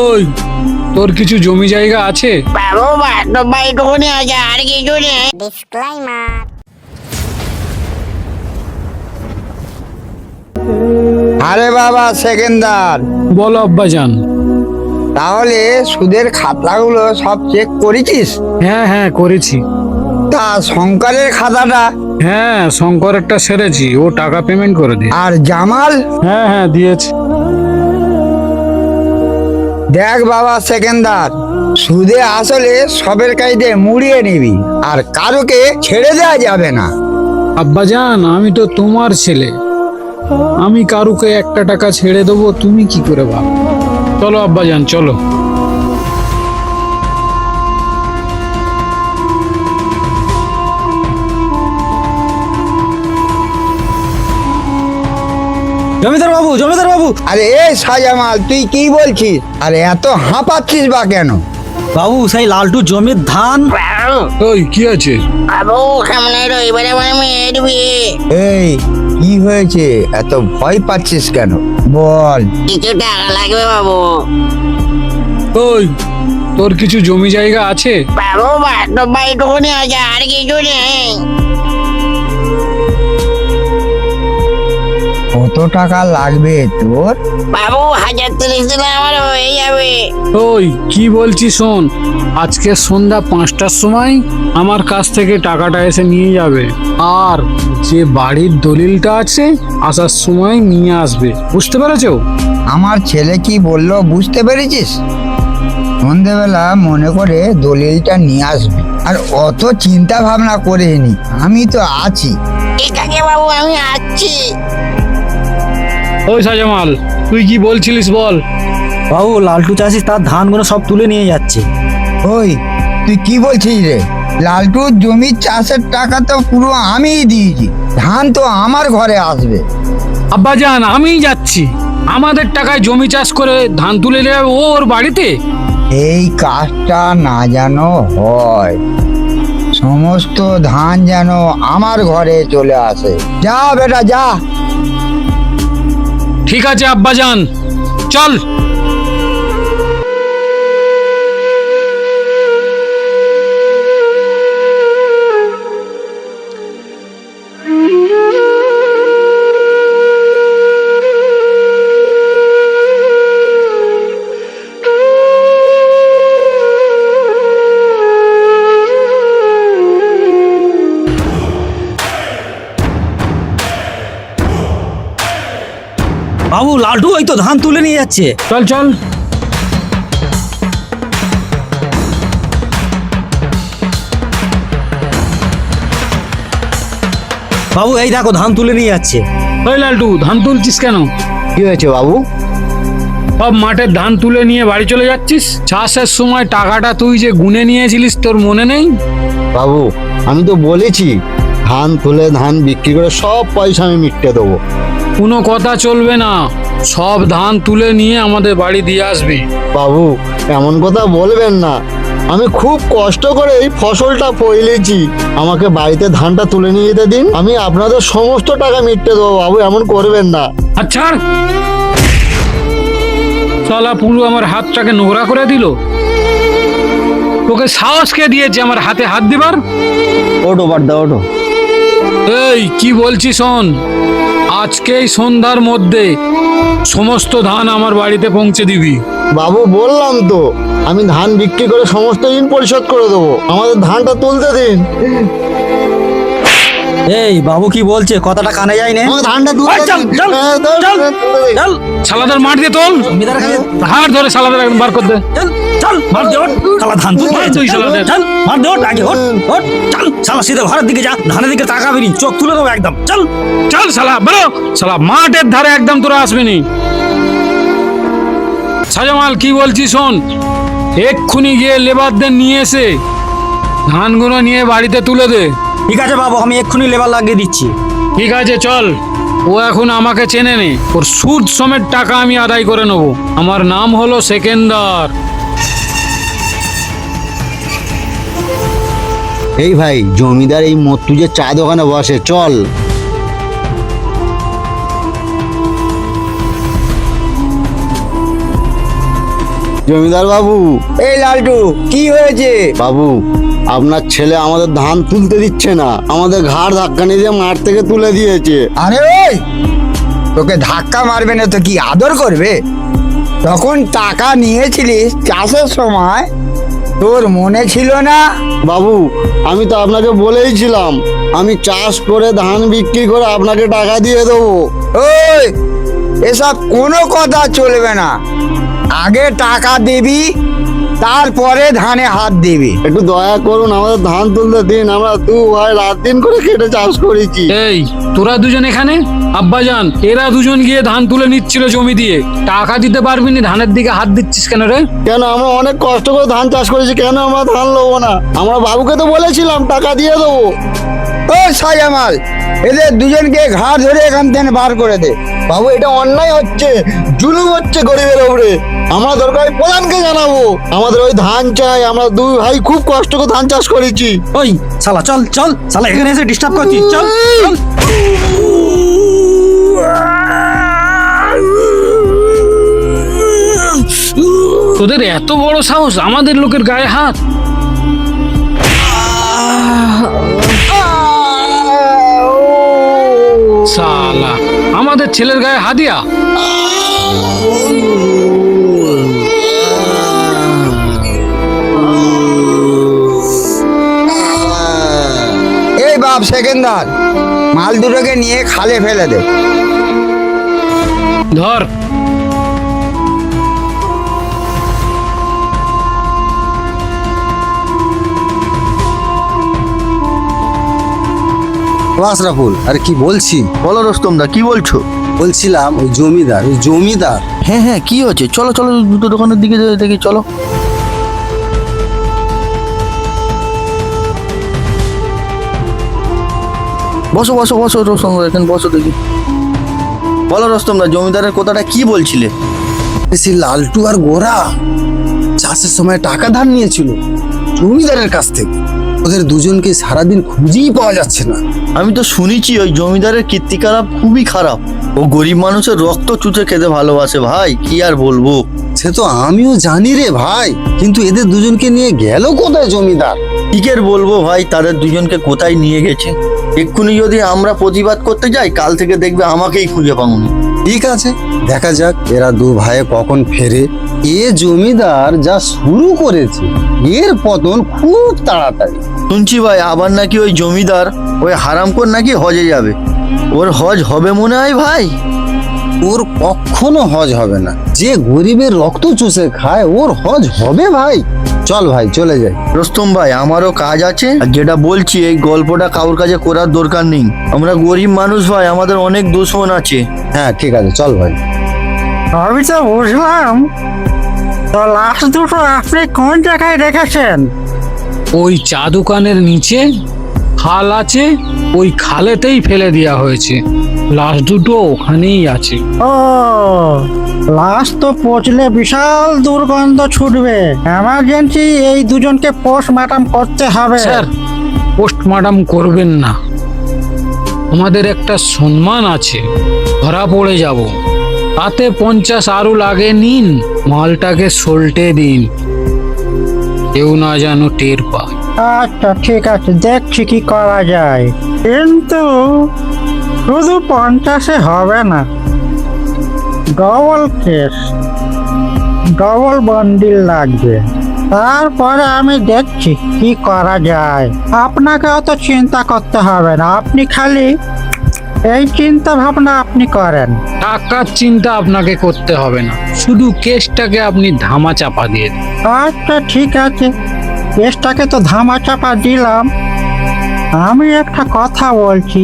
ওই তোর কিছু জমি জায়গা আছে? বাবু বাস্তব এইটুকুনি আছে, আর কিছু নেই। ডিসক্লেইমার। আরে বাবা সেকেন্দার, বলো আব্বাজান। তাহলে সুদের খাতাগুলো সব চেক করেছিস? হ্যাঁ হ্যাঁ করেছি। তা শঙ্করের খাতাটা? হ্যাঁ শঙ্কর একটা সেরেছি, ও টাকা পেমেন্ট করে দিয়ে। আর জামাল? হ্যাঁ হ্যাঁ দিয়েছে। দেখ বাবা সেকেন্দার, সুদে আসলে সবের কাইদে মুড়িয়ে নিবি, আর কারোকে ছেড়ে দেওয়া যাবে না। আব্বাজান আমি তো তোমার ছেলে, আমি কারুকে একটা টাকা ছেড়ে দেবো তুমি কি করে ভাব? চলো আব্বাজান চলো। জমিদার বাবু, জমিদার বাবু। আরে এই শাহজামাল, তুই কি বলছিস? আরে এত হাঁপাচ্ছিস বা কেন? বাবু সেই লালটু জমির ধান। বাবু ওই কি আছে? বাবু সামনে রবিবারে আমার মেয়ের বিয়ে। এই কি হয়েছে, এত ভয় পাচ্ছিস কেন? বল। কিছু টাকা লাগবে বাবু। ওই তোর কিছু জমি জায়গা আছে? বাবু বাস্তব এইটুকুনি আছে, আর কিছু নেই। কত টাকা লাগবে তোর? বাবু 1030 দিলে আমার হয়ে যাবে। ওই কি বলছি শোন, আজকে সন্ধ্যা 5টার সময় আমার কাছ থেকে টাকাটা এসে নিয়ে যাবে, আর যে বাড়ির দলিলটা আছে আসার সময় নিয়ে আসবে, বুঝতে পেরেছো? আমার ছেলে কি বললো বুঝতে পেরেছিস? সন্ধেবেলা মনে করে দলিলটা নিয়ে আসবে, আর অত চিন্তা ভাবনা করিনি, আমি তো আছি। ঠিক আছে বাবু, আমি আসছি। ওই সাজামাল, তুই কি বলছিলিস বল। বাবু লালটু চাষি তার ধানগুলো সব তুলে নিয়ে যাচ্ছে। ওই তুই কি বলছিস রে? লালটুর জমি চাষের টাকা তো পুরো আমিই দিয়েছি, ধান তো আমার ঘরে আসবে। আব্বাজান আমি যাচ্ছি, আমাদের টাকায় জমি চাষ করে ধান তুলে নেবে ওর বাড়িতে। এই কাজটা না যেন হয়, সমস্ত ধান যেন আমার ঘরে চলে আসে। যা বেটা যা। ঠিক আছে আব্বাজান, চল। বাবু লালটু ওই তো ধান তুলে নিয়ে যাচ্ছে। চল চল। বাবু এই দেখো ধান তুলে নিয়ে যাচ্ছে। ওই লালটু, ধান তুলছিস কেন? কি হয়েছে বাবু? সব মাঠের ধান তুলে নিয়ে বাড়ি চলে যাচ্ছিস? চাষের সময় টাকাটা তুই যে গুনে নিয়েছিলিস তোর মনে নেই? বাবু আমি তো বলেছি ধান তুলে ধান বিক্রি করে সব পয়সা আমি মিটকে দেবো। কোনো কথা চলবে না, সব ধান তুলে নিয়ে আমাদের বাড়ি দিয়ে আসবি। বাবু এমন কথা বলবেন না, আমি খুব কষ্ট করে এই ফসলটা ফলেছি, আমাকে বাড়িতে ধানটা তুলে নিয়ে যেতে দিন, আমি আপনাদের সমস্ত টাকা মিটকে দেবো। বাবু এমন করবেন না। আচ্ছা শালা পুরো আমার হাতটাকে নোংরা করে দিল। তোকে সাহস কে দিয়েছে আমার হাতে হাত দিবার? ওঠো বাড্ডা ওঠো। এই কি বলছি শোন, আজকেই সন্ধ্যার মধ্যে সমস্ত ধান আমার বাড়িতে পৌঁছে দিবি। বাবু বললাম তো আমি ধান বিক্রি করে সমস্ত ঋণ পরিশোধ করে দেবো, আমাদের ধানটা তুলতে দিন। এই বাবু কি বলছে কথাটা কানে যায় না? আমাকে ধানটা তুলতে চল, দিন। চল, হ্যাঁ, তুলতে চল, দিন, তুলতে দিন। চল শালাদের মাঠ দিয়ে তোল, জমিদার কাছে হাড় ধরে শালাদের একদম বার কর দে। চল চল মার দে ওঠ। শালা ধান তুলতে মার গেছে। তুই শালাদের। চল মার দে ওঠ আগে ওঠ ওঠ। চল শালা সিধে ঘরের দিকে যা, ধানের দিকে তাকাবি নি, চোখ তুলে দেবো একদম। চল চল শালা বেরো, শালা মাঠের ধারে একদম তোরা আসবি নি। সাজামাল কি বলছি শোন, এক্ষুনি গিয়ে লেবারদের নিয়ে এসে ধানগুলো নিয়ে বাড়িতে তুলে দে। ঠিক আছে বাবু, আমি এক্ষুনি লেবার লাগিয়ে দিচ্ছি। ঠিক আছে চল, ও এখন আমাকে চেনে নে, ওর সুদ সমেত টাকা আমি আদায় করে নেব। আমার নাম হলো সেকেন্দার। এই ভাই জমিদার এই মত্তু যে চা দোকানে বসে, চল। জমিদার বাবু। এই লালটু, কি হয়েছে? বাবু, আপনার ছেলে আমাদের ধান তুলতে দিচ্ছে না, আমাদের ঘাড় ধাক্কানি দিয়ে মাঠ থেকে তুলে দিয়েছে। আরে ওই, তোকে ধাক্কা মারবে না তো কি আদর করবে? তখন টাকা নিয়েছিলিস চাষের সময়, তোর মনে ছিল না? বাবু, আমি তো আপনাকে বলেইছিলাম আমি চাষ করে ধান বিক্রি করে আপনাকে টাকা দিয়ে দেবো। ওই, এসব কোনো কথা চলবে না। আগে টাকা দিবি, তারপরে ধানে হাত দিবি। একটু দয়া করুন, আমাদের ধান তুলতে দিন। আমরা দু ভাই রাত দিন করে কেটে চাষ করেছি। এই তোরা দুজন এখানে? আব্বাজান, এরা দুজন গিয়ে ধান তুলে নিচ্ছিল জমি দিয়ে, টাকা দিতে পারবি না, ধানের দিকে হাত দিচ্ছিস কেন রে? কেন, আমরা অনেক কষ্ট করে ধান চাষ করেছি, কেন আমরা ধান নেবো না? আমরা বাবুকে তো বলেছিলাম টাকা দিয়ে দেবো। ও সাজামাল, এদের দুজনকে ঘাড় ধরে এখান থেকে বার করে দে। বাবু, এটা অন্যায় হচ্ছে, জুলুম হচ্ছে গরিবের উপরে। আমরা দরকার হয় প্রধানকে জানাবো, আমাদের ওই ধান চাই। আমরা দুই ভাই খুব কষ্ট করে ধান চাষ করেছি। ওই শালা চল চল, শালা এখানে এসে ডিস্টার্ব করছিস, চল চল। তোদের এত বড় সাহস আমাদের লোকের গায়ে হাত? শালা, আমাদের ছেলের গায়ে হাদিয়া। এই বাপ সেকেন্দার, মাল দুটোকে নিয়ে খালে ফেলে দে। ধর। আশরাফুল, আরে কি বলছি? বলো রোস্তম দা, কি বলছো? বলছিলাম ওই জমিদার। হ্যাঁ হ্যাঁ, কি হচ্ছে? চলো চলো, দুটো দোকানের দিকে দেখি, চলো। বসো বসো বসো রোস্তম দা, এখানে বসো দেখি। বলো রোস্তম দা, জমিদারের কথাটা কি বলছিলে? সে লালটু আর গোরা চাষের সময় টাকা ধার নিয়েছিল জমিদারের কাছ থেকে। ওদের দুজনকে সারাদিন খুঁজেই পাওয়া যাচ্ছে না। আমি তো শুনেছি ওই জমিদারের কীর্তিকলাপ খুবই খারাপ। ও গরিব মানুষের রক্ত চুষে খেতে ভালোবাসে ভাই, কি আর বলবো। সে তো আমিও জানি রে ভাই, কিন্তু এদের দুজনকে নিয়ে গেল কোথায় জমিদার? কি আর বলবো ভাই, তাদের দুজনকে কোথায় নিয়ে গেছে। এক্ষুনি যদি আমরা প্রতিবাদ করতে যাই, কাল থেকে দেখবে আমাকেই খুঁজে পাবনি। ঠিক আছে, দেখা যাক এরা দু ভাই কখন ফেরে। এ জমিদার যা শুরু করেছে, এর পতন খুব তাড়াতাড়ি। শুনছি ভাই আবার নাকি ওই জমিদার ওই হারামখোর নাকি হজে যাবে। ওর হজ হবে মনে হয় ভাই। ওর কখনো হজ হবে না। যে গরিবের রক্ত চুষে খায়, ওর হজ হবে ভাই? চল ভাই, চলে যাই। রোস্তম ভাই, আমারও কাজ আছে। আর যেটা বলছি, এই গল্পটা কারোর কাছে করার দরকার নেই। আমরা গরিব মানুষ ভাই, আমাদের অনেক দুশ্মন আছে। হ্যাঁ ঠিক আছে, চল ভাই। আমি তো বুঝলাম, তো লাস্ট দুটো আপনি কোন জায়গায় রেখেছেন? ওই চা দোকানের নিচে খাল আছে, ওই খালেতেই ফেলে দেওয়া হয়েছে। লাশ দুটো ওখানেই আছে। ও, লাস্ট তো পচলে বিশাল দুর্গন্ধ ছুটবে। এমার্জেন্সি এই দুজনকে পোস্টমর্টম করতে হবে। স্যার, পোস্টমর্টম করবেন না, আমাদের একটা সম্মান আছে, ধরা পড়ে যাব। তাতে 50 আরও লাগে, নিন, মালটাকে সল্টে দিন, কেউ না যেন টের পায়। আচ্ছা ঠিক আছে, দেখছি কি করা যায়। কিন্তু শুধু 50-এ হবে না, ডবল কেস, ডবল বান্ডিল লাগবে। তারপরে আমি দেখছি কি করা যায়। আপনাকে অত চিন্তা করতে হবে না, আপনি খালি এই চিন্তা ভাবনা আপনি করেন। টাকার চিন্তা আপনাকে করতে হবে না, শুধু কেসটাকে আপনি ধামা চাপা দিয়ে দিন। আচ্ছা ঠিক আছে, কেসটাকে তো ধামা চাপা দিলাম। আমি একটা কথা বলছি,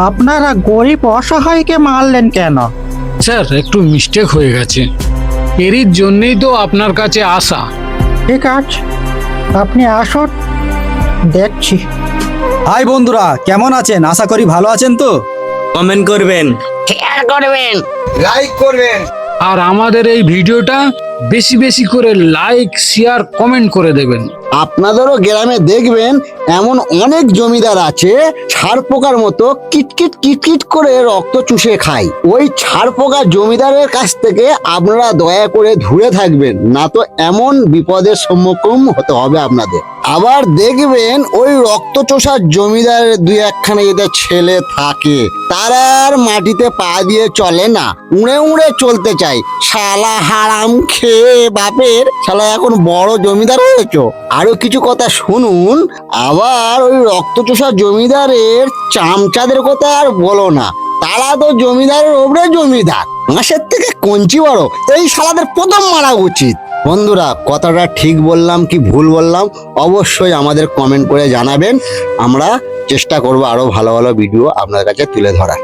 আপনারা গরিব অসহায়কে মারলেন কেন? স্যার, একটু মিস্টেক হয়ে গেছে, এরই জন্যই তো আপনার কাছে আসা। ঠিক আছে, আপনি আসুন, দেখছি। হাই বন্ধুরা, কেমন আছেন? আশা করি ভালো আছেন তো। কমেন্ট করবেন, শেয়ার করবেন। লাইক করবেন। আর আমাদের এই ভিডিওটা বেশি বেশি করে লাইক শেয়ার কমেন্ট করে দেবেন। আপনাদেরও গ্রামে দেখবেন এমন অনেক জমিদার আছে ছাড় পোকার মতো কিটকিট কিটকিট করে রক্ত চুষে খায়। ওই ছাড় পোকা জমিদারের কাছ থেকে আপনারা দয়া করে দূরে থাকবেন, না তো এমন বিপদের সম্মুখীন হতে হবে আপনাদের। আবার দেখবেন ওই রক্ত চোষার জমিদারের দুই একখানা যদি ছেলে থাকে, তারা আর মাটিতে পা দিয়ে চলে না, উড়ে উড়ে চলতে চায়। শালা হারাম খেয়ে বাপের শালা এখন বড় জমিদার হয়েছো। আরো কিছু কথা শুনুন, আবার ওই রক্তচোষা জমিদারের চামচাদের কথা আর বলো না, তারা তো জমিদারের ওপরে জমিদার, মাসের থেকে কঞ্চি বড়। এই শালাদের প্রথম মারা উচিত। বন্ধুরা, কথাটা ঠিক বললাম কি ভুল বললাম অবশ্যই আমাদের কমেন্ট করে জানাবেন। আমরা চেষ্টা করব আরো ভালো ভালো ভিডিও আপনার কাছে তুলে ধরার।